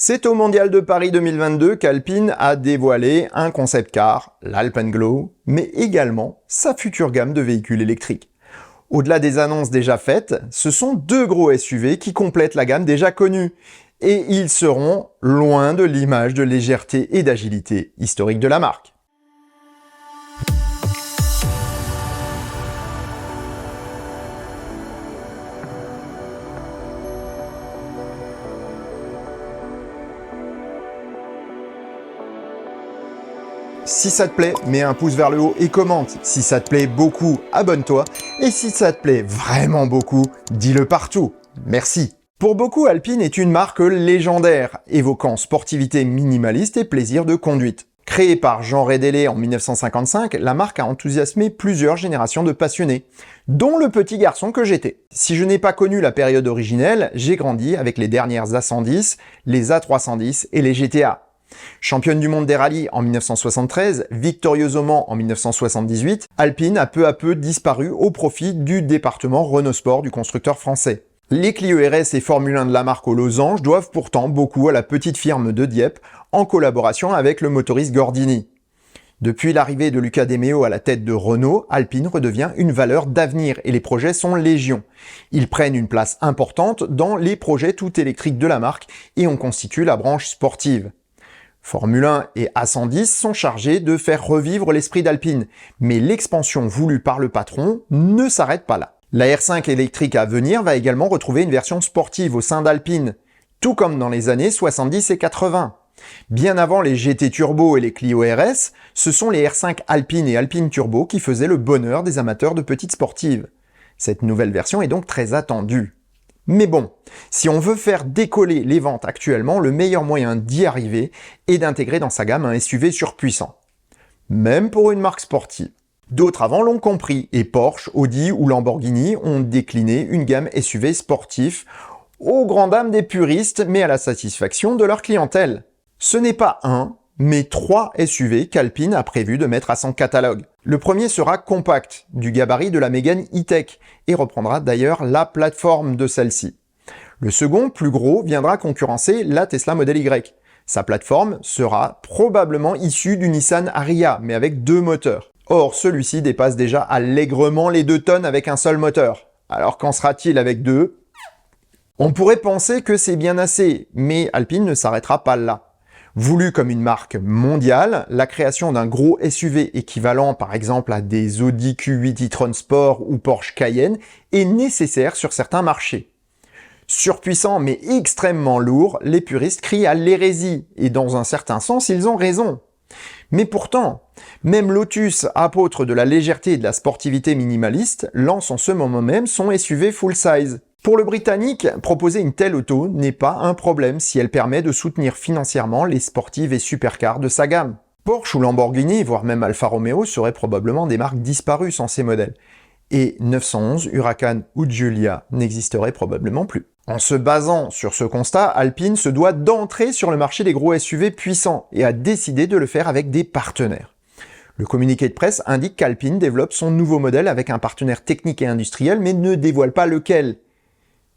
C'est au Mondial de Paris 2022 qu'Alpine a dévoilé un concept car, l'Alpenglow, mais également sa future gamme de véhicules électriques. Au-delà des annonces déjà faites, ce sont deux gros SUV qui complètent la gamme déjà connue. Et ils seront loin de l'image de légèreté et d'agilité historique de la marque. Si ça te plaît, mets un pouce vers le haut et commente. Si ça te plaît beaucoup, abonne-toi. Et si ça te plaît vraiment beaucoup, dis-le partout. Merci. Pour beaucoup, Alpine est une marque légendaire, évoquant sportivité minimaliste et plaisir de conduite. Créée par Jean Rédélé en 1955, la marque a enthousiasmé plusieurs générations de passionnés, dont le petit garçon que j'étais. Si je n'ai pas connu la période originelle, j'ai grandi avec les dernières A110, les A310 et les GTA. Championne du monde des rallyes en 1973, victorieuse au Mans en 1978, Alpine a peu à peu disparu au profit du département Renault Sport du constructeur français. Les Clio RS et Formule 1 de la marque aux losanges doivent pourtant beaucoup à la petite firme de Dieppe en collaboration avec le motoriste Gordini. Depuis l'arrivée de Luca De Meo à la tête de Renault, Alpine redevient une valeur d'avenir et les projets sont légion. Ils prennent une place importante dans les projets tout électriques de la marque et on constitue la branche sportive. Formule 1 et A110 sont chargés de faire revivre l'esprit d'Alpine, mais l'expansion voulue par le patron ne s'arrête pas là. La R5 électrique à venir va également retrouver une version sportive au sein d'Alpine, tout comme dans les années 70 et 80. Bien avant les GT Turbo et les Clio RS, ce sont les R5 Alpine et Alpine Turbo qui faisaient le bonheur des amateurs de petites sportives. Cette nouvelle version est donc très attendue. Mais bon, si on veut faire décoller les ventes actuellement, le meilleur moyen d'y arriver est d'intégrer dans sa gamme un SUV surpuissant. Même pour une marque sportive. D'autres avant l'ont compris, et Porsche, Audi ou Lamborghini ont décliné une gamme SUV sportif aux grandes dames des puristes, mais à la satisfaction de leur clientèle. Ce n'est pas un, mais 3 SUV qu'Alpine a prévu de mettre à son catalogue. Le premier sera compact, du gabarit de la Mégane E-Tech, et reprendra d'ailleurs la plateforme de celle-ci. Le second, plus gros, viendra concurrencer la Tesla Model Y. Sa plateforme sera probablement issue du Nissan Ariya, mais avec 2 moteurs. Or, celui-ci dépasse déjà allègrement les 2 tonnes avec un seul moteur. Alors qu'en sera-t-il avec 2 ? On pourrait penser que c'est bien assez, mais Alpine ne s'arrêtera pas là. Voulu comme une marque mondiale, la création d'un gros SUV équivalent par exemple à des Audi Q8 e-tron Sport ou Porsche Cayenne est nécessaire sur certains marchés. Surpuissant mais extrêmement lourd, les puristes crient à l'hérésie, et dans un certain sens ils ont raison. Mais pourtant, même Lotus, apôtre de la légèreté et de la sportivité minimaliste, lance en ce moment même son SUV full-size. Pour le Britannique, proposer une telle auto n'est pas un problème si elle permet de soutenir financièrement les sportives et supercars de sa gamme. Porsche ou Lamborghini, voire même Alfa Romeo seraient probablement des marques disparues sans ces modèles. Et 911, Huracan ou Giulia n'existeraient probablement plus. En se basant sur ce constat, Alpine se doit d'entrer sur le marché des gros SUV puissants et a décidé de le faire avec des partenaires. Le communiqué de presse indique qu'Alpine développe son nouveau modèle avec un partenaire technique et industriel mais ne dévoile pas lequel.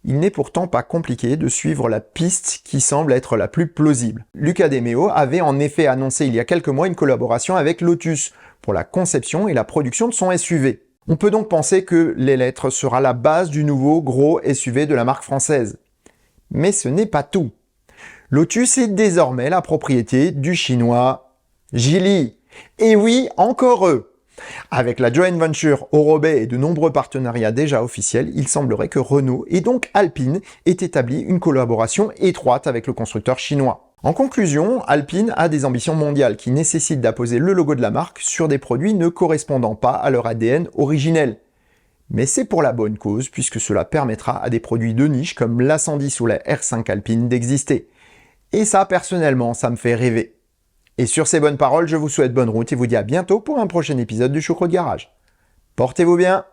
Il n'est pourtant pas compliqué de suivre la piste qui semble être la plus plausible. Luca De Meo avait en effet annoncé il y a quelques mois une collaboration avec Lotus pour la conception et la production de son SUV. On peut donc penser que l'Electre sera la base du nouveau gros SUV de la marque française. Mais ce n'est pas tout. Lotus est désormais la propriété du chinois Geely. Et oui, encore eux. Avec la joint venture Aurobay et de nombreux partenariats déjà officiels, il semblerait que Renault et donc Alpine aient établi une collaboration étroite avec le constructeur chinois. En conclusion, Alpine a des ambitions mondiales qui nécessitent d'apposer le logo de la marque sur des produits ne correspondant pas à leur ADN originel. Mais c'est pour la bonne cause puisque cela permettra à des produits de niche comme l'A110 ou la R5 Alpine d'exister. Et ça, personnellement, ça me fait rêver. Et sur ces bonnes paroles, je vous souhaite bonne route et vous dis à bientôt pour un prochain épisode du Choucroute Garage. Portez-vous bien!